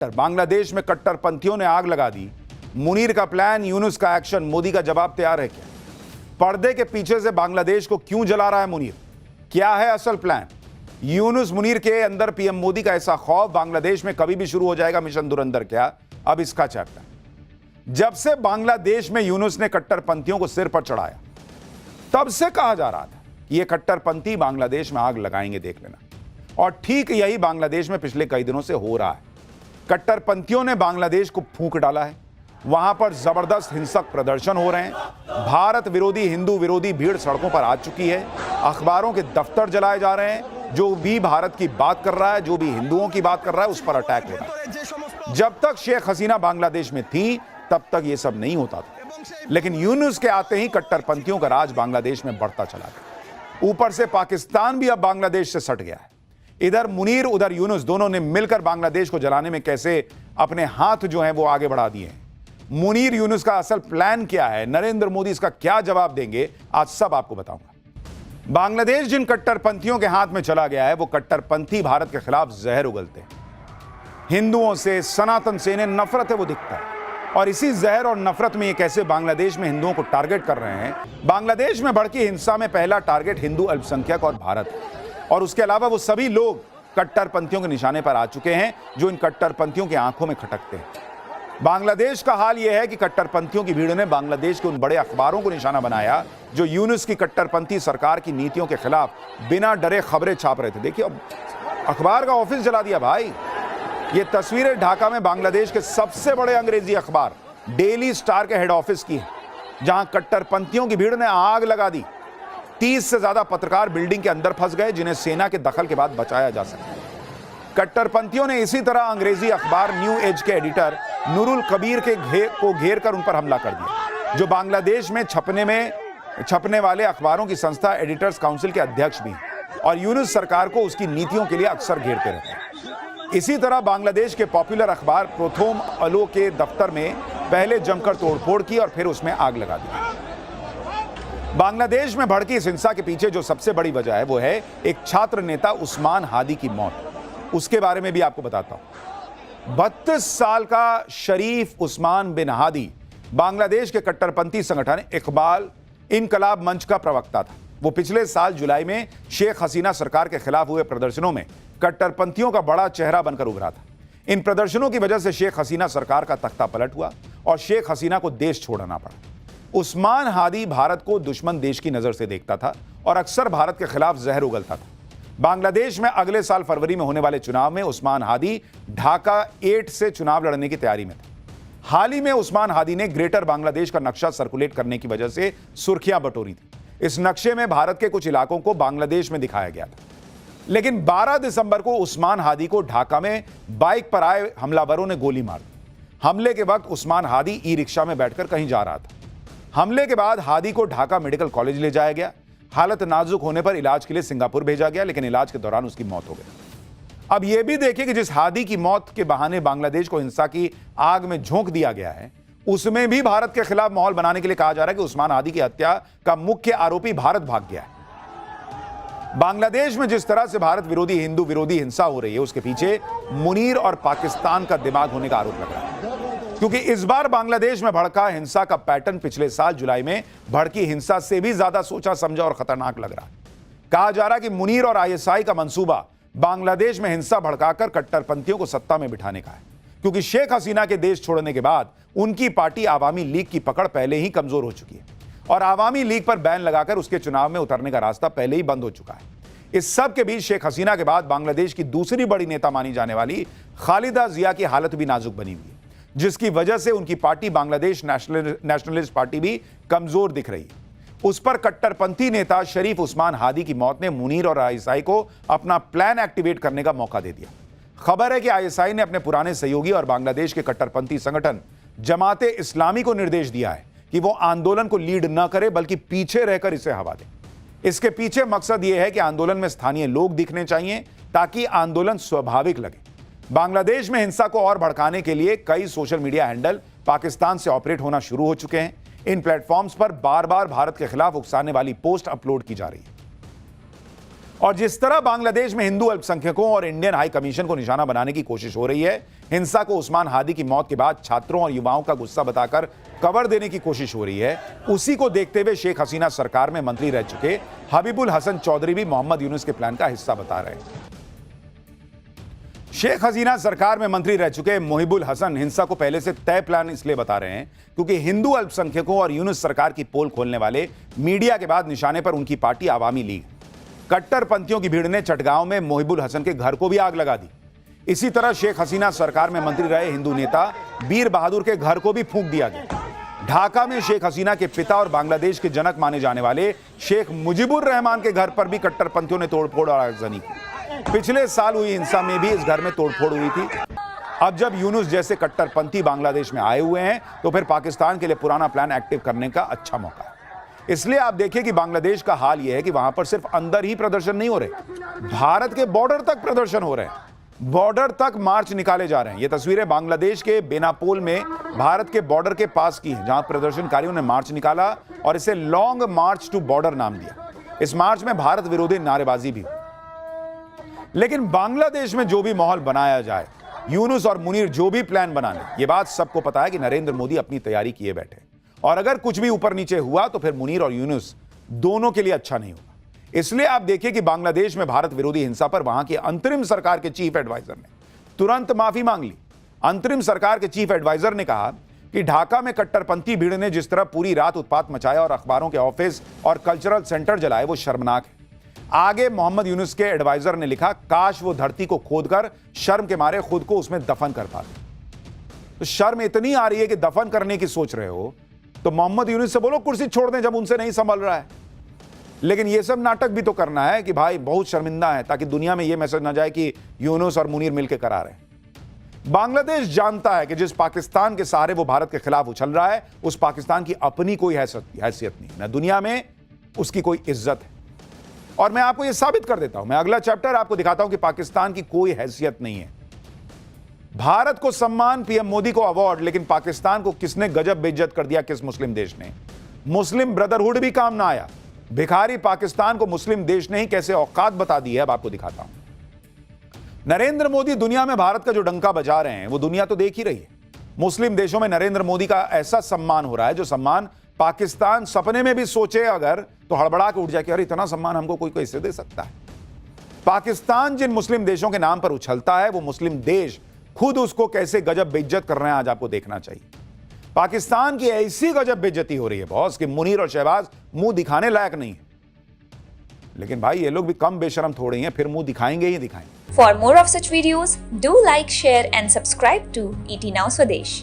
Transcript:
बांग्लादेश में कट्टरपंथियों ने आग लगा दी। मुनीर का प्लान, यूनुस का एक्शन, मोदी का जवाब तैयार है क्या? पर्दे के पीछे से बांग्लादेश को क्यों जला रहा है मुनीर? क्या है असल प्लान? यूनुस मुनीर के अंदर पीएम मोदी का ऐसा खौफ, बांग्लादेश में कभी भी शुरू हो जाएगा मिशन धुरंधर क्या? अब इसका चैप्टर। जब से बांग्लादेश में यूनुस ने कट्टरपंथियों को सिर पर चढ़ाया, तब से कहा जा रहा था कि ये कट्टरपंथी बांग्लादेश में आग लगाएंगे, देख लेना। और ठीक यही बांग्लादेश में पिछले कई दिनों से हो रहा है। कट्टरपंथियों ने बांग्लादेश को फूंक डाला है। वहां पर जबरदस्त हिंसक प्रदर्शन हो रहे हैं। भारत विरोधी, हिंदू विरोधी भीड़ सड़कों पर आ चुकी है। अखबारों के दफ्तर जलाए जा रहे हैं। जो भी भारत की बात कर रहा है, जो भी हिंदुओं की बात कर रहा है, उस पर अटैक हो रहा है। जब तक शेख हसीना बांग्लादेश में थी, तब तक यह सब नहीं होता था। लेकिन यूनुस के आते ही कट्टरपंथियों का राज बांग्लादेश में बढ़ता चला गया। ऊपर से पाकिस्तान भी अब बांग्लादेश से सट गया है। इधर मुनीर, उधर यूनुस, दोनों ने मिलकर बांग्लादेश को जलाने में कैसे अपने हाथ जो हैं वो आगे बढ़ा दिए हैं। मुनीर यूनुस का असल प्लान क्या है? नरेंद्र मोदी इसका क्या जवाब देंगे? आज सब आपको बताऊंगा। बांग्लादेश जिन कट्टरपंथियों के हाथ में चला गया है, वो कट्टरपंथी भारत के खिलाफ जहर उगलते हैं। हिंदुओं से, सनातन से इन्हें नफरत है, वो दिखता है। और इसी जहर और नफरत में ये कैसे बांग्लादेश में हिंदुओं को टारगेट कर रहे हैं। बांग्लादेश में भड़की हिंसा में पहला टारगेट हिंदू अल्पसंख्यक और भारत है। और उसके अलावा वो सभी लोग कट्टरपंथियों के निशाने पर आ चुके हैं जो इन कट्टरपंथियों की आंखों में खटकते हैं। बांग्लादेश का हाल यह है कि कट्टरपंथियों की भीड़ ने बांग्लादेश के उन बड़े अखबारों को निशाना बनाया जो यूनुस की कट्टरपंथी सरकार की नीतियों के खिलाफ बिना डरे खबरें छाप रहे थे। देखिए, अब अखबार का ऑफिस जला दिया भाई। ये तस्वीरें ढाका में बांग्लादेश के सबसे बड़े अंग्रेजी अखबार डेली स्टार के हेड ऑफिस की है, जहां कट्टरपंथियों की भीड़ ने आग लगा दी। 30 से ज्यादा पत्रकार बिल्डिंग के अंदर फंस गए, जिन्हें सेना के दखल के बाद बचाया जा सका। कट्टरपंथियों ने इसी तरह अंग्रेजी अखबार न्यू एज के एडिटर नूरुल कबीर को घेर कर उन पर हमला कर दिया, जो बांग्लादेश में छपने वाले अखबारों की संस्था एडिटर्स काउंसिल के अध्यक्ष भी हैं और यूनुस सरकार को उसकी नीतियों के लिए अक्सर घेरते रहते हैं। इसी तरह बांग्लादेश के पॉपुलर अखबार प्रोथोम अलो के दफ्तर में पहले जमकर तोड़फोड़ की और फिर उसमें आग लगा दी। बांग्लादेश में भड़की इस हिंसा के पीछे जो सबसे बड़ी वजह है, वो है एक छात्र नेता उस्मान हादी की मौत। उसके बारे में भी आपको बताता हूं। 32 साल का शरीफ उस्मान बिन हादी बांग्लादेश के कट्टरपंथी संगठन इनकलाब मंच का प्रवक्ता था। वो पिछले साल जुलाई में शेख हसीना सरकार के खिलाफ हुए प्रदर्शनों में कट्टरपंथियों का बड़ा चेहरा बनकर उभरा था। इन प्रदर्शनों की वजह से शेख हसीना सरकार का तख्ता पलट हुआ और शेख हसीना को देश छोड़ना पड़ा। उस्मान हादी भारत को दुश्मन देश की नजर से देखता था और अक्सर भारत के खिलाफ जहर उगलता था। बांग्लादेश में अगले साल फरवरी में होने वाले चुनाव में उस्मान हादी ढाका 8 से चुनाव लड़ने की तैयारी में था। हाल ही में उस्मान हादी ने ग्रेटर बांग्लादेश का नक्शा सर्कुलेट करने की वजह से सुर्खियां बटोरी थी। इस नक्शे में भारत के कुछ इलाकों को बांग्लादेश में दिखाया गया था। लेकिन 12 दिसंबर को उस्मान हादी को ढाका में बाइक पर आए हमलावरों ने गोली मार दी। हमले के वक्त उस्मान हादी ई रिक्शा में बैठकर कहीं जा रहा था। हमले के बाद हादी को ढाका मेडिकल कॉलेज ले जाया गया। हालत नाजुक होने पर इलाज के लिए सिंगापुर भेजा गया, लेकिन इलाज के दौरान उसकी मौत हो गई। अब यह भी देखिए कि जिस हादी की मौत के बहाने बांग्लादेश को हिंसा की आग में झोंक दिया गया है, उसमें भी भारत के खिलाफ माहौल बनाने के लिए कहा जा रहा है कि उस्मान हादी की हत्या का मुख्य आरोपी भारत भाग गया है। बांग्लादेश में जिस तरह से भारत विरोधी, हिंदू विरोधी हिंसा हो रही है, उसके पीछे मुनीर और पाकिस्तान का दिमाग होने का आरोप लग रहा है। क्योंकि इस बार बांग्लादेश में भड़का हिंसा का पैटर्न पिछले साल जुलाई में भड़की हिंसा से भी ज्यादा सोचा समझा और खतरनाक लग रहा है। कहा जा रहा है कि मुनीर और आईएसआई का मंसूबा बांग्लादेश में हिंसा भड़काकर कट्टरपंथियों को सत्ता में बिठाने का है। क्योंकि शेख हसीना के देश छोड़ने के बाद उनकी पार्टी आवामी लीग की पकड़ पहले ही कमजोर हो चुकी है और आवामी लीग पर बैन लगाकर उसके चुनाव में उतरने का रास्ता पहले ही बंद हो चुका है। इस सब के बीच शेख हसीना के बाद बांग्लादेश की दूसरी बड़ी नेता मानी जाने वाली खालिदा जिया की हालत भी नाजुक बनी हुई है, जिसकी वजह से उनकी पार्टी बांग्लादेश नेशनलिस्ट पार्टी भी कमजोर दिख रही है। उस पर कट्टरपंथी नेता शरीफ उस्मान हादी की मौत ने मुनीर और आईएसआई को अपना प्लान एक्टिवेट करने का मौका दे दिया। खबर है कि आईएसआई ने अपने पुराने सहयोगी और बांग्लादेश के कट्टरपंथी संगठन जमाते इस्लामी को निर्देश दिया है कि वो आंदोलन को लीड न करे, बल्कि पीछे रहकर इसे हवा दे। इसके पीछे मकसद यह है कि आंदोलन में स्थानीय लोग दिखने चाहिए ताकि आंदोलन स्वाभाविक लगे। बांग्लादेश में हिंसा को और भड़काने के लिए कई सोशल मीडिया हैंडल पाकिस्तान से ऑपरेट होना शुरू हो चुके हैं। इन प्लेटफॉर्म्स पर बार बार भारत के खिलाफ उकसाने वाली पोस्ट अपलोड की जा रही है। और जिस तरह बांग्लादेश में हिंदू अल्पसंख्यकों और इंडियन हाई कमीशन को निशाना बनाने की कोशिश हो रही है, हिंसा को उस्मान हादी की मौत के बाद छात्रों और युवाओं का गुस्सा बताकर कवर देने की कोशिश हो रही है। उसी को देखते हुए शेख हसीना सरकार में मंत्री रह चुके हबीबुल हसन चौधरी भी मोहम्मद यूनुस के प्लान का हिस्सा बता रहे हैं। शेख हसीना सरकार में मंत्री रह चुके मोहिबुल हसन हिंसा को पहले से तय प्लान इसलिए बता रहे हैं क्योंकि हिंदू अल्पसंख्यकों और यूनुस सरकार की पोल खोलने वाले मीडिया के बाद निशाने पर उनकी पार्टी आवामी लीग। कट्टरपंथियों की भीड़ ने चटगांव में मोहिबुल हसन के घर को भी आग लगा दी। इसी तरह शेख हसीना सरकार में मंत्री रहे हिंदू नेता बीर बहादुर के घर को भी फूंक दिया गया। ढाका में शेख हसीना के पिता और बांग्लादेश के जनक माने जाने वाले शेख मुजीबुर रहमान के घर पर भी कट्टरपंथियों ने तोड़फोड़ और आगजनी की। पिछले साल हुई हिंसा में भी इस घर में तोड़फोड़ हुई थी। अब जब यूनुस जैसे कट्टरपंथी बांग्लादेश में आए हुए हैं तो फिर पाकिस्तान के लिए पुराना प्लान एक्टिव करने का अच्छा मौका है। इसलिए आप देखिए कि बांग्लादेश का हाल यह है कि वहां पर सिर्फ अंदर ही प्रदर्शन नहीं हो रहे, भारत के बॉर्डर तक प्रदर्शन हो रहे हैं। बॉर्डर तक मार्च निकाले जा रहे हैं। ये तस्वीरें बांग्लादेश के बेनापोल में भारत के बॉर्डर के पास की है, जहां प्रदर्शनकारियों ने मार्च निकाला और इसे लॉन्ग मार्च टू बॉर्डर नाम दिया। इस मार्च में भारत विरोधी नारेबाजी भी हुई। लेकिन बांग्लादेश में जो भी माहौल बनाया जाए, यूनुस और मुनीर जो भी प्लान बना लें, यह बात सबको पता है कि नरेंद्र मोदी अपनी तैयारी किए बैठे, और अगर कुछ भी ऊपर नीचे हुआ तो फिर मुनीर और यूनुस दोनों के लिए अच्छा नहीं होगा। इसलिए आप देखिए कि बांग्लादेश में भारत विरोधी हिंसा पर वहां की अंतरिम सरकार के चीफ एडवाइजर ने तुरंत माफी मांग ली। अंतरिम सरकार के चीफ एडवाइजर ने कहा कि ढाका में कट्टरपंथी भीड़ ने जिस तरह पूरी रात उत्पात मचाया और अखबारों के ऑफिस और कल्चरल सेंटर जलाए, वो शर्मनाक है। आगे मोहम्मद यूनुस के एडवाइजर ने लिखा, काश वो धरती को खोदकर शर्म के मारे खुद को उसमें दफन कर पाते। तो शर्म इतनी आ रही है कि दफन करने की सोच रहे हो तो मोहम्मद यूनुस से बोलो कुर्सी छोड़ दें जब उनसे नहीं संभल रहा है। लेकिन ये सब नाटक भी तो करना है कि भाई बहुत शर्मिंदा है, ताकि दुनिया में ये मैसेज ना जाए कि यूनुस और मुनीर मिलकर करा रहे हैं। बांग्लादेश जानता है कि जिस पाकिस्तान के सहारे वो भारत के खिलाफ उछल रहा है, उस पाकिस्तान की अपनी कोई हैसियत नहीं, ना दुनिया में उसकी कोई इज्जत है। और मैं आपको यह साबित कर देता हूं, मैं अगला चैप्टर आपको दिखाता हूं कि पाकिस्तान की कोई हैसियत नहीं है। भारत को सम्मान, पीएम मोदी को अवार्ड, लेकिन पाकिस्तान को किसने गजब बेइज्जत कर दिया? किस मुस्लिम देश ने? मुस्लिम ब्रदरहुड भी काम ना आया। भिखारी पाकिस्तान को मुस्लिम देश ने ही कैसे औकात बता दी है, अब आपको दिखाता हूं। नरेंद्र मोदी दुनिया में भारत का जो डंका बजा रहे हैं वो दुनिया तो देख ही रही है। मुस्लिम देशों में नरेंद्र मोदी का ऐसा सम्मान हो रहा है जो सम्मान पाकिस्तान सपने में भी सोचे अगर तो हड़बड़ा के उठ जाए कि अरे इतना सम्मान हमको कोई कैसे दे सकता है। पाकिस्तान जिन मुस्लिम देशों के नाम पर उछलता है वो मुस्लिम देश खुद उसको कैसे गजब बेइज्जत कर रहे हैं, आज आपको देखना चाहिए। पाकिस्तान की ऐसी गजब बेइज्जती हो रही है बॉस कि मुनीर और शहबाज मुंह दिखाने लायक नहीं है। लेकिन भाई ये लोग भी कम बेशरम थोड़े ही हैं, फिर मुंह दिखाएंगे ही दिखाएंगे। For more of such videos, do like, share and subscribe to ET Now Swadesh.